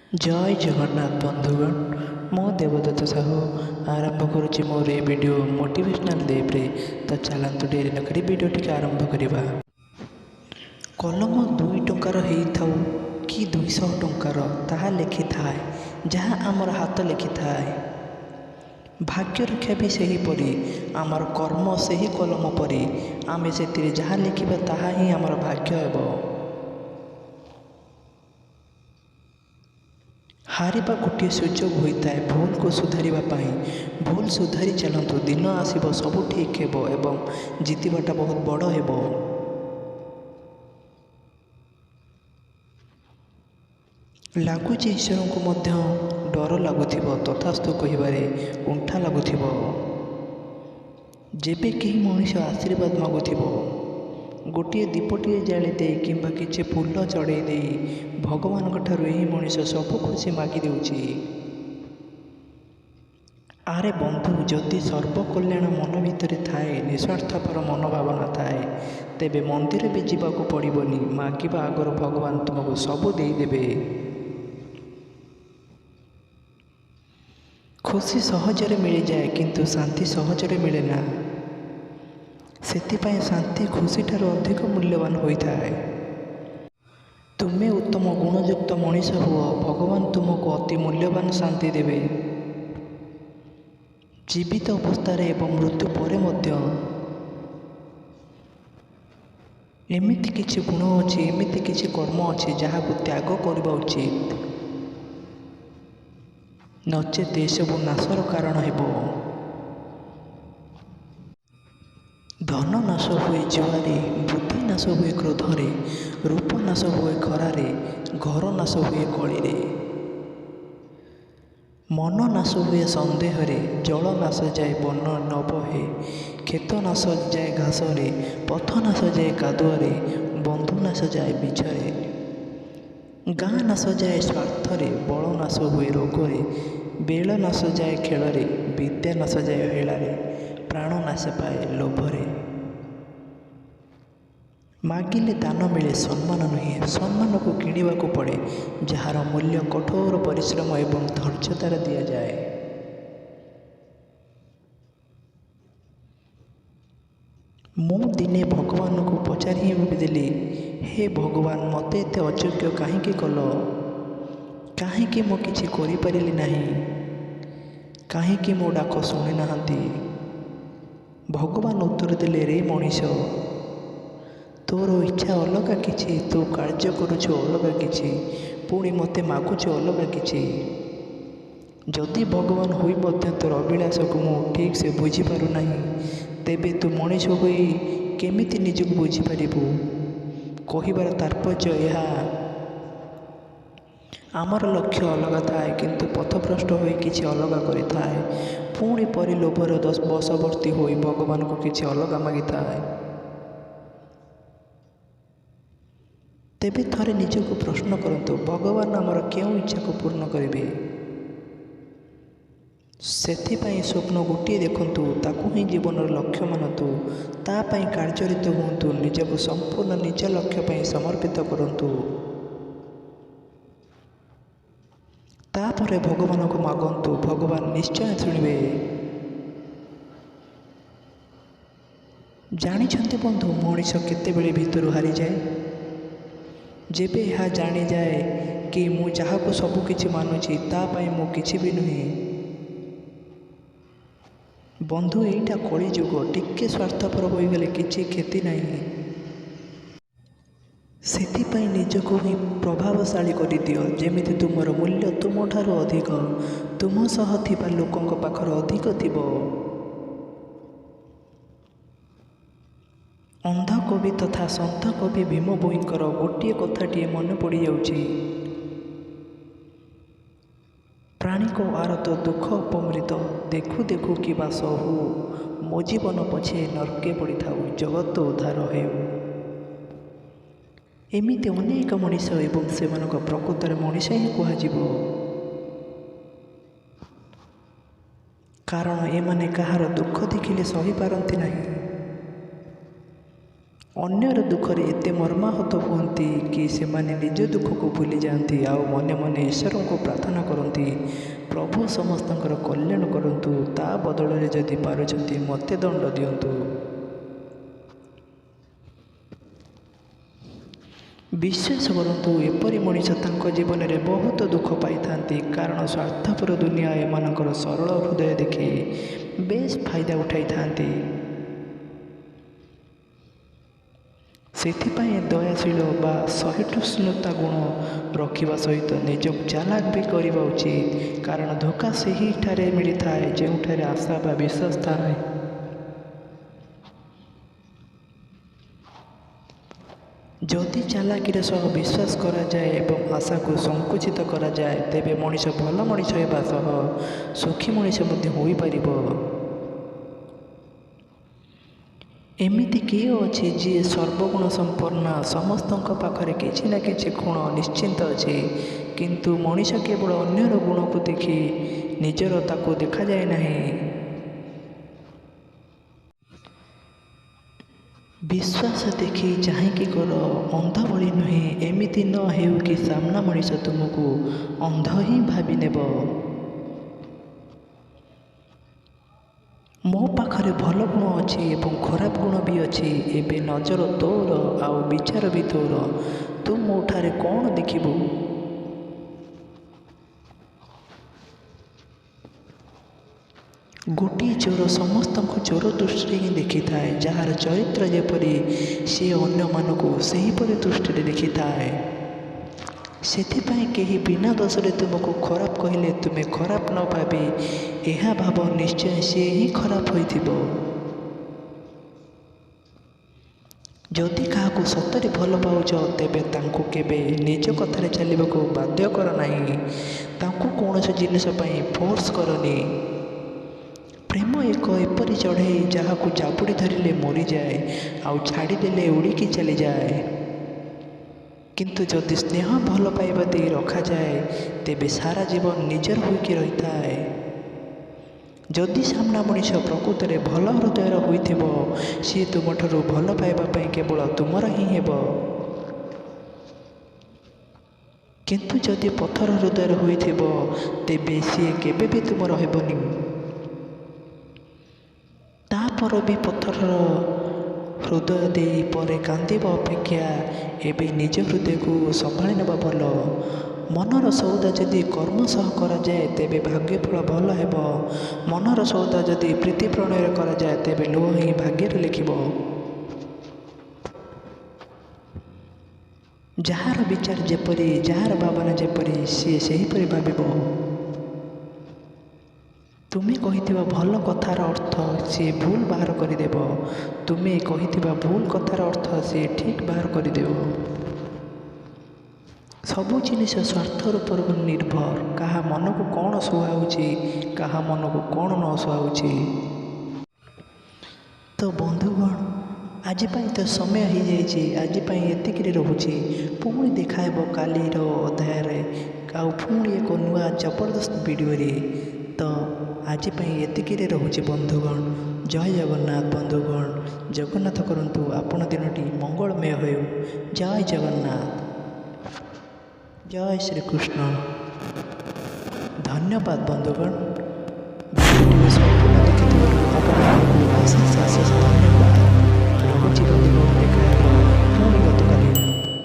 जय जगन्नाथ बंधुगण मो देवदत्त साहू आरंभ करुच्ची मोर ए वीडियो मोटिवेशनल लाइफ रे। तो चलतु डेरी नक वीडियो टी आरंभ करवा। कलम 2 टंकार हो कि 200 टंकार ताहा लिखि थाए जहाँ आमर हाथ लिखि थाए। भाग्य रेखा भी सहीपरी आमर कर्म से ही कलम परी आमे से जहाँ लिखा ताहा ही आमर भाग्य हेब। हारिबा गोटे सुजोग होता है भूल को सुधारवाई। भूल सुधारी चलतु दिन आसब सब ठीक हेब एवं जितवाटा बहुत बड़ हेब। लगुच ईश्वर को मध्य डर लगुथिब तथास्तु कहिबारे कुंठा लगुथिब। जेबे कहीं मनुष्य आशीर्वाद मागुथिब गोटे दीपटे जाली दे किंबा किसी फूल चढ़ई दे भगवान यही मनीष सब खुशी मागी देउछि। आरे बंधु जदि सर्वकल्याण मन भितर थाए निस्वार्थपर मनोभावना थाए तेबे मंदिर भी जावाक पड़ोनी। मागिबा आगर भगवान तुमको सबू देदेवे। खुशी सहजरे मिल जाए किंतु शांति सहजरे मिले ना। सेतिपाई शांति खुशी ठार अधिक मूल्यवान होता है। तुम्हें उत्तम गुणयुक्त मनीष हुआ भगवान तुमको अति मूल्यवान शांति देवे। जीवित अवस्था एवं मृत्यु पर मध्य एमिति किछि गुण अच्छी एमिति किछि कर्म अच्छी जहाँ को त्याग करबा उचित नचेत एसबू नाशर कारण हेब। धन नाश हुए जुआरे बुद्धि नाश हुए क्रोधरे रूप नाश हुए खरारे घर नाश हुए कली। मन नाश हुए सन्देहरे जल नाश जाए वन न बहे खेत नाश जाए घासरे पथ नाश जाए कादुआरे बंधु नाश जाए बिछरे गाँ नाश जाए स्वार्थरे बल नाश हुए रोगरे बेल नाश जाए खेलरे विद्या नाश जाए हेलारे प्राण नाश पाए लोभरे। मागिले दान मिले सम्मान नुहे सम्मान को किणवा को पड़े जार मूल्य कठोर परिश्रम एवं धैर्य द्वारा दि जाए। मु दिने भगवान को पचारि देली हे भगवान मते एते अयोग्य कहीं कल कहीं मो किछि करि परिली नाही कहीं मो डाक शुणी नाहंती। भगवान उत्तर देले रे मनीष तोर इच्छा अलग किछि तू कार्य करुछु अलग किछि पुणी मते मागुछु अलग किछि। जदि भगवान होई मध्य तोर अभिलाष को मु ठीक से बुझी पारु नाही तेबे तू मनीष होई केमिति निजको बुझी पारिबु। कहिबार तात्पर्य यह आमर लक्ष्य अलग थाए किंतु पथभ्रष्ट होई किछि अलग करि थाए पुणी परि लोभर बशवर्ती होई भगवान को किछि अलग मागी थाए। तेबे थरे निजको प्रश्न करंतु भगवान आमर क्यों इच्छा को पूर्ण करेंगे। सेथिपाई स्वप्न गोटे देखंतु ताकू ही जीवन लक्ष्य मानतु तापाई कार्यरत हुंतु निजको संपूर्ण निज लक्ष्य पाई समर्पित करंतु तापरे भगवान को मागंतु भगवान निश्चय शुणिबे। जानिछंती बंधु मनीष केतेबेले भितरु हारी जाए जेबे यह जानी जाए कि मु जहाँ को सबू किछि मानुछि तापाई मु किछि भी नुहे। बंधु एटा कली जुग टिके स्वार्थपर होईगले किछि क्षति नहीं। सेथिपाई निजको ही प्रभावशाली करि दियो जेमिति तुमर मूल्य तुम ठारू अधिक तुम सह थिबा लोकंक पाखर अधिक थिबो। अंध कवि तथा सन्त कवि भीम भोईंकर गोटे कथाटीए मन पड़ जाउछि प्राणी को आरत दुख अपमृत देखु देखु कि बास हो मो जीवन पछे नरके पड़ी थाउ जगत उद्धार हेउ। एमिति अनेक मनीष एवं सेमानक प्रकृतर मनीष ही कुहाजिबो कारण एमाने कहार दुख देखिले सही पारंती नहीं। ଅନ୍ୟର ଦୁଃଖରେ ଏତେ ମର୍ମାହତ ହୁଅନ୍ତି କି ସେମାନେ ନିଜ ଦୁଃଖକୁ ଭୁଲି ଯାଆନ୍ତି ଆଉ ମନେ ମନେ ଈଶ୍ୱରଙ୍କୁ ପ୍ରାର୍ଥନା କରନ୍ତି, ପ୍ରଭୁ ସମସ୍ତଙ୍କର କଲ୍ୟାଣ କରନ୍ତୁ, ତା ବଦଳରେ ଯଦି ପାରୁଛନ୍ତି ମୋତେ ଦଣ୍ଡ ଦିଅନ୍ତୁ। ବିଶ୍ୱାସ କରନ୍ତୁ, ଏପରି ମଣିଷ ତାଙ୍କ ଜୀବନରେ ବହୁତ ଦୁଃଖ ପାଇଥାନ୍ତି, କାରଣ ସ୍ୱାର୍ଥପର ଦୁନିଆ ଏମାନଙ୍କର ସରଳ ହୃଦୟ ଦେଖି ବେଶ୍ ଫାଇଦା ଉଠାଇଥାନ୍ତି। ସେଥିପାଇଁ ଦୟାଶୀଳ ବା ସହିଷ୍ଣୁତା ଗୁଣ ରଖିବା ସହିତ ନିଜକୁ ଚାଲାକ ବି କରିବା ଉଚିତ, କାରଣ ଧୋକା ସେହିଠାରେ ମିଳିଥାଏ ଯେଉଁଠାରେ ଆଶା ବା ବିଶ୍ୱାସ ଥାଏ। ଯଦି ଚାଲାକିର ସହ ବିଶ୍ୱାସ କରାଯାଏ ଏବଂ ଆଶାକୁ ସଂକୁଚିତ କରାଯାଏ, ତେବେ ମଣିଷ ଭଲ ମଣିଷ ହେବା ସହ ସୁଖୀ ମଣିଷ ମଧ୍ୟ ହୋଇପାରିବ। ଏମିତି କିଏ ଅଛି ଯିଏ ସର୍ବଗୁଣ ସମ୍ପନ୍ନ? ସମସ୍ତଙ୍କ ପାଖରେ କିଛି ନା କିଛି ଗୁଣ ନିଶ୍ଚିନ୍ତ ଅଛି, କିନ୍ତୁ ମଣିଷ କେବଳ ଅନ୍ୟର ଗୁଣକୁ ଦେଖି ନିଜର ତାକୁ ଦେଖାଯାଏ ନାହିଁ। ବିଶ୍ୱାସ ଦେଖି ଚାହିଁକି କର, ଅନ୍ଧ ଭଳି ନୁହେଁ। ଏମିତି ନ ହେଉ କି ସାମ୍ନା ମଣିଷ ତୁମକୁ ଅନ୍ଧ ହିଁ ଭାବି ନେବ। ମୋ ପାଖରେ ଭଲ ଗୁଣ ଅଛି ଏବଂ ଖରାପ ଗୁଣ ବି ଅଛି। ଏବେ ନଜର ତୋର ଆଉ ବିଚାର ବି ତୋର। ତୁ ମୋ ଠାରେ କ'ଣ ଦେଖିବୁ? ଗୋଟିଏ ଚୋର ସମସ୍ତଙ୍କୁ ଚୋର ଦୃଷ୍ଟିରେ ହିଁ ଦେଖିଥାଏ। ଯାହାର ଚରିତ୍ର ଯେପରି ସେ ଅନ୍ୟମାନଙ୍କୁ ସେହିପରି ଦୃଷ୍ଟିରେ ଦେଖିଥାଏ। ସେଥିପାଇଁ କେହି ବିନା ଦୋଷରେ ତୁମକୁ ଖରାପ କହିଲେ ତୁମେ ଖରାପ ନ ଭାବି ଏହା ଭାବ, ନିଶ୍ଚୟ ସିଏ ହିଁ ଖରାପ ହୋଇଥିବ। ଯଦି କାହାକୁ ସତରେ ଭଲ ପାଉଛ, ତେବେ ତାଙ୍କୁ କେବେ ନିଜ କଥାରେ ଚାଲିବାକୁ ବାଧ୍ୟ କର ନାହିଁ। ତାଙ୍କୁ କୌଣସି ଜିନିଷ ପାଇଁ ଫୋର୍ସ କରନି। ପ୍ରେମ ଏକ ଏପରି ଚଢ଼େଇ ଯାହାକୁ ଜାବୁଡ଼ି ଧରିଲେ ମରିଯାଏ ଆଉ ଛାଡ଼ିଦେଲେ ଉଡ଼ିକି ଚାଲିଯାଏ। କିନ୍ତୁ ଯଦି ସ୍ନେହ ଭଲ ପାଇବା ଦେଇ ରଖାଯାଏ, ତେବେ ସାରା ଜୀବନ ନିଜର ହୋଇକି ରହିଥାଏ। ଯଦି ସାମ୍ନା ମଣିଷ ପ୍ରକୃତରେ ଭଲ ହୃଦୟର ହୋଇଥିବ, ସିଏ ତୁମଠାରୁ ଭଲ ପାଇବା ପାଇଁ କେବଳ ତୁମର ହିଁ ହେବ। କିନ୍ତୁ ଯଦି ପଥର ହୃଦୟର ହୋଇଥିବ, ତେବେ ସିଏ କେବେ ବି ତୁମର ହେବନି। ତାପରେ ବି ପଥରର ହୃଦୟ ଦେଇ ପରେ କାନ୍ଦିବା ଅପେକ୍ଷା ଏବେ ନିଜ ହୃଦୟକୁ ସମ୍ଭାଳି ନେବା ଭଲ। ମନର ସଉଦା ଯଦି କର୍ମ ସହ କରାଯାଏ, ତେବେ ଭାଗ୍ୟଫଳ ଭଲ ହେବ। ମନର ସଉଦା ଯଦି ପ୍ରୀତି ପ୍ରଣୟରେ କରାଯାଏ, ତେବେ ଲୁହ ହିଁ ଭାଗ୍ୟରେ ଲେଖିବ। ଯାହାର ବିଚାର ଯେପରି, ଯାହାର ଭାବନା ଯେପରି, ସିଏ ସେହିପରି ଭାବିବ। ତୁମେ କହିଥିବା ଭଲ କଥାର ଅର୍ଥ ସିଏ ଭୁଲ ବାହାର କରିଦେବ। ତୁମେ କହିଥିବା ଭୁଲ କଥାର ଅର୍ଥ ସିଏ ଠିକ୍ ବାହାର କରିଦେବ। ସବୁ ଜିନିଷ ସ୍ୱାର୍ଥ ଉପରେ ନିର୍ଭର। କାହା ମନକୁ କ'ଣ ସୁହାଉଛି, କାହା ମନକୁ କ'ଣ ନ ସୁହାଉଛି। ତ ବନ୍ଧୁଗଣ, ଆଜି ପାଇଁ ତ ସମୟ ହେଇଯାଇଛି। ଆଜି ପାଇଁ ଏତିକିରେ ରହୁଛି। ପୁଣି ଦେଖା ହେବ କାଲିର ଅଧ୍ୟାୟରେ ଆଉ ପୁଣି ଏକ ନୂଆ ଜବରଦସ୍ତ ଭିଡ଼ିଓରେ। ତ ଆଜି ପାଇଁ ଏତିକିରେ ରହୁଛି ବନ୍ଧୁଗଣ। ଜୟ ଜଗନ୍ନାଥ ବନ୍ଧୁଗଣ। ଜଗନ୍ନାଥ କରନ୍ତୁ ଆପଣ ଦିନଟି ମଙ୍ଗଳମୟ ହେଉ। ଜୟ ଜଗନ୍ନାଥ। ଜୟ ଶ୍ରୀକୃଷ୍ଣ। ଧନ୍ୟବାଦ ବନ୍ଧୁଗଣ। ଭିଡ଼ିଓଟିକୁ ସମ୍ପୂର୍ଣ୍ଣ ଦେଖିଥିବାରୁ ଆପଣମାନଙ୍କୁ ଅଶେଷ ଅଶେଷ ଧନ୍ୟବାଦ।